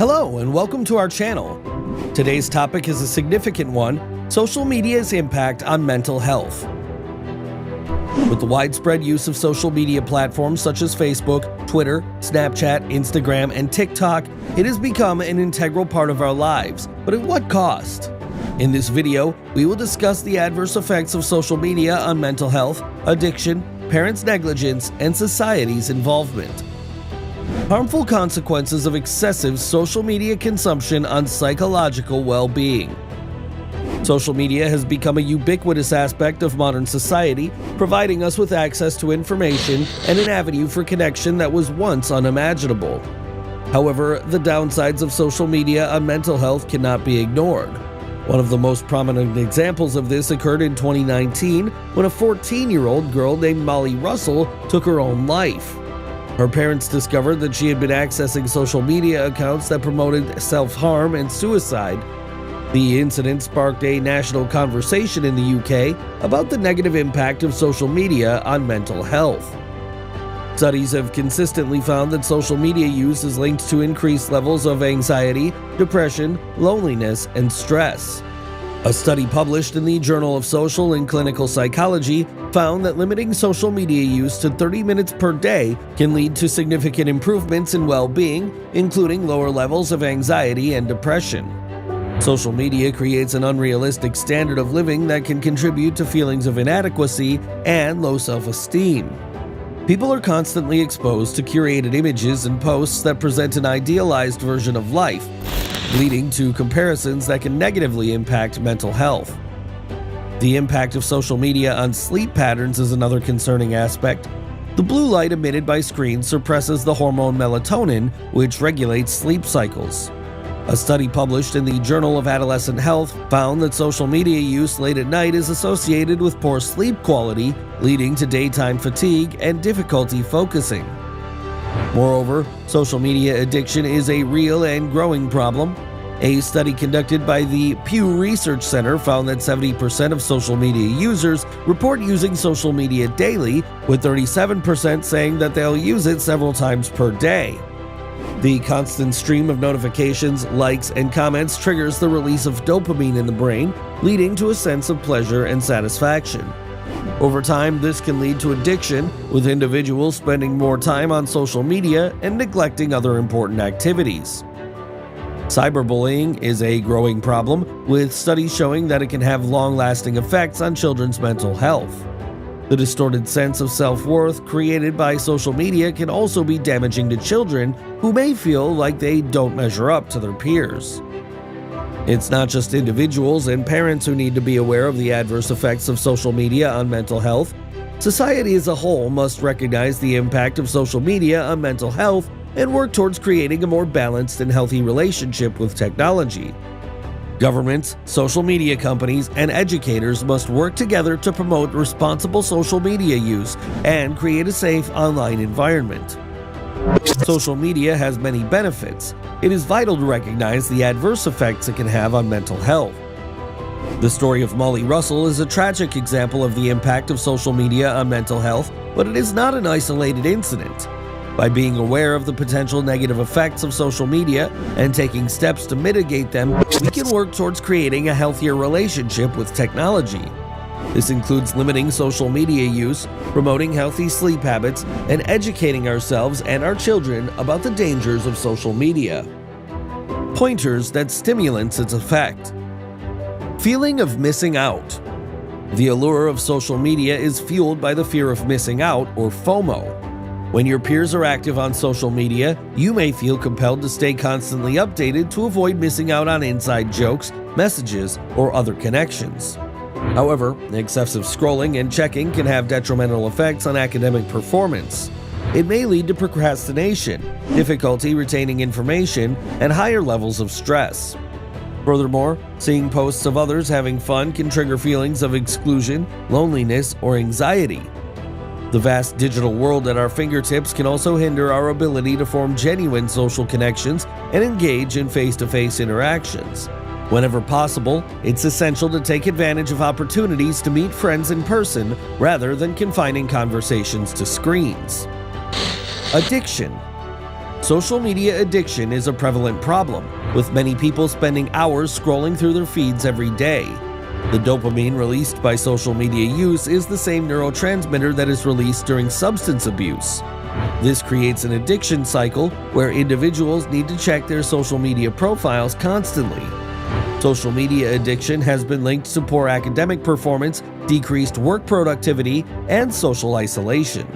Hello and welcome to our channel. Today's topic is a significant one: social media's impact on mental health. With the widespread use of social media platforms such as Facebook, Twitter, Snapchat, Instagram, and TikTok, it has become an integral part of our lives, but at what cost? In this video, we will discuss the adverse effects of social media on mental health, addiction, parents' negligence, and society's involvement. Harmful consequences of excessive social media consumption on psychological well-being. Social media has become a ubiquitous aspect of modern society, providing us with access to information and an avenue for connection that was once unimaginable. However, the downsides of social media on mental health cannot be ignored. One of the most prominent examples of this occurred in 2019 when a 14-year-old girl named Molly Russell took her own life. Her parents discovered that she had been accessing social media accounts that promoted self-harm and suicide. The incident sparked a national conversation in the UK about the negative impact of social media on mental health. Studies have consistently found that social media use is linked to increased levels of anxiety, depression, loneliness, and stress. A study published in the Journal of Social and Clinical Psychology found that limiting social media use to 30 minutes per day can lead to significant improvements in well-being, including lower levels of anxiety and depression. Social media creates an unrealistic standard of living that can contribute to feelings of inadequacy and low self-esteem. People are constantly exposed to curated images and posts that present an idealized version of life, leading to comparisons that can negatively impact mental health. The impact of social media on sleep patterns is another concerning aspect. The blue light emitted by screens suppresses the hormone melatonin, which regulates sleep cycles. A study published in the Journal of Adolescent Health found that social media use late at night is associated with poor sleep quality, leading to daytime fatigue and difficulty focusing. Moreover, social media addiction is a real and growing problem. A study conducted by the Pew Research Center found that 70% of social media users report using social media daily, with 37% saying that they'll use it several times per day. The constant stream of notifications, likes, and comments triggers the release of dopamine in the brain, leading to a sense of pleasure and satisfaction. Over time, this can lead to addiction, with individuals spending more time on social media and neglecting other important activities. Cyberbullying is a growing problem, with studies showing that it can have long-lasting effects on children's mental health. The distorted sense of self-worth created by social media can also be damaging to children who may feel like they don't measure up to their peers. It's not just individuals and parents who need to be aware of the adverse effects of social media on mental health. Society as a whole must recognize the impact of social media on mental health and work towards creating a more balanced and healthy relationship with technology. Governments, social media companies, and educators must work together to promote responsible social media use and create a safe online environment. Social media has many benefits. It is vital to recognize the adverse effects it can have on mental health. The story of Molly Russell is a tragic example of the impact of social media on mental health, but it is not an isolated incident. By being aware of the potential negative effects of social media and taking steps to mitigate them, we can work towards creating a healthier relationship with technology. This includes limiting social media use, promoting healthy sleep habits, and educating ourselves and our children about the dangers of social media. Pointers that stimulate its effect. Feeling of missing out. The allure of social media is fueled by the fear of missing out, or FOMO. When your peers are active on social media, you may feel compelled to stay constantly updated to avoid missing out on inside jokes, messages, or other connections. However, excessive scrolling and checking can have detrimental effects on academic performance. It may lead to procrastination, difficulty retaining information, and higher levels of stress. Furthermore, seeing posts of others having fun can trigger feelings of exclusion, loneliness, or anxiety. The vast digital world at our fingertips can also hinder our ability to form genuine social connections and engage in face-to-face interactions. Whenever possible, it's essential to take advantage of opportunities to meet friends in person rather than confining conversations to screens. Addiction. Social media addiction is a prevalent problem, with many people spending hours scrolling through their feeds every day. The dopamine released by social media use is the same neurotransmitter that is released during substance abuse. This creates an addiction cycle where individuals need to check their social media profiles constantly. Social media addiction has been linked to poor academic performance, decreased work productivity, and social isolation.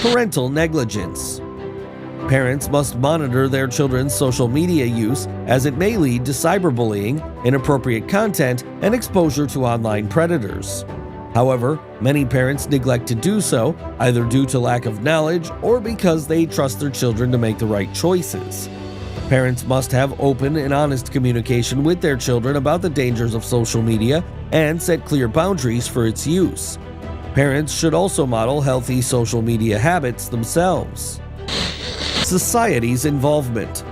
Parental negligence. Parents must monitor their children's social media use, as it may lead to cyberbullying, inappropriate content, and exposure to online predators. However, many parents neglect to do so, either due to lack of knowledge or because they trust their children to make the right choices. Parents must have open and honest communication with their children about the dangers of social media and set clear boundaries for its use. Parents should also model healthy social media habits themselves. Society's involvement.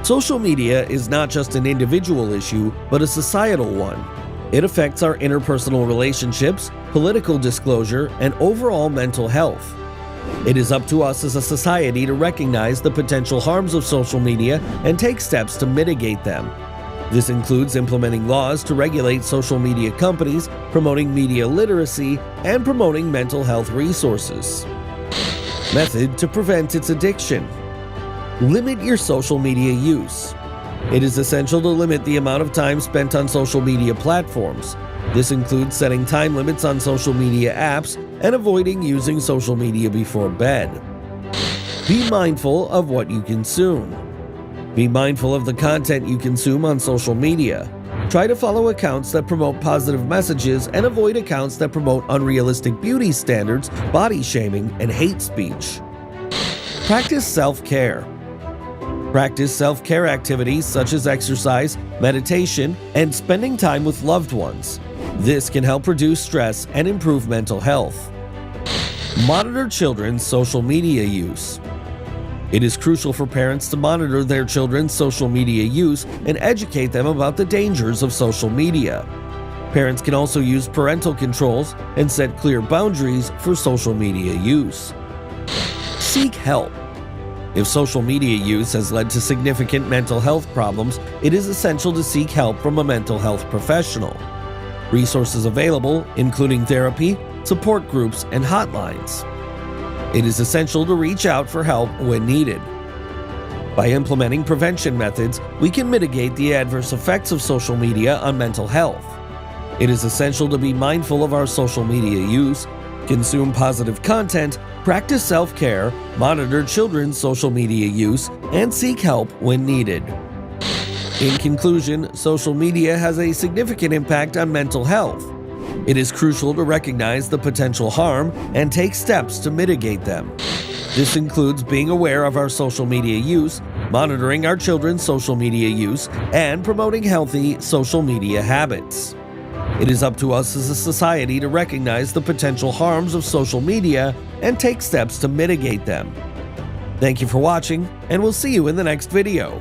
Social media is not just an individual issue, but a societal one. It affects our interpersonal relationships, political disclosure, and overall mental health. It is up to us as a society to recognize the potential harms of social media and take steps to mitigate them. This includes implementing laws to regulate social media companies, promoting media literacy, and promoting mental health resources. Method to prevent its addiction. Limit your social media use. It is essential to limit the amount of time spent on social media platforms. This includes setting time limits on social media apps and avoiding using social media before bed. Be mindful of what you consume. Be mindful of the content you consume on social media. Try to follow accounts that promote positive messages and avoid accounts that promote unrealistic beauty standards, body shaming, and hate speech. Practice self-care. Practice self-care activities such as exercise, meditation, and spending time with loved ones. This can help reduce stress and improve mental health. Monitor children's social media use. It is crucial for parents to monitor their children's social media use and educate them about the dangers of social media. Parents can also use parental controls and set clear boundaries for social media use. Seek help. If social media use has led to significant mental health problems, it is essential to seek help from a mental health professional. Resources available, including therapy, support groups, and hotlines. It is essential to reach out for help when needed. By implementing prevention methods, we can mitigate the adverse effects of social media on mental health. It is essential to be mindful of our social media use, consume positive content, practice self-care, monitor children's social media use, and seek help when needed. In conclusion, social media has a significant impact on mental health. It is crucial to recognize the potential harm and take steps to mitigate them. This includes being aware of our social media use, monitoring our children's social media use, and promoting healthy social media habits. It is up to us as a society to recognize the potential harms of social media and take steps to mitigate them. Thank you for watching, and we'll see you in the next video.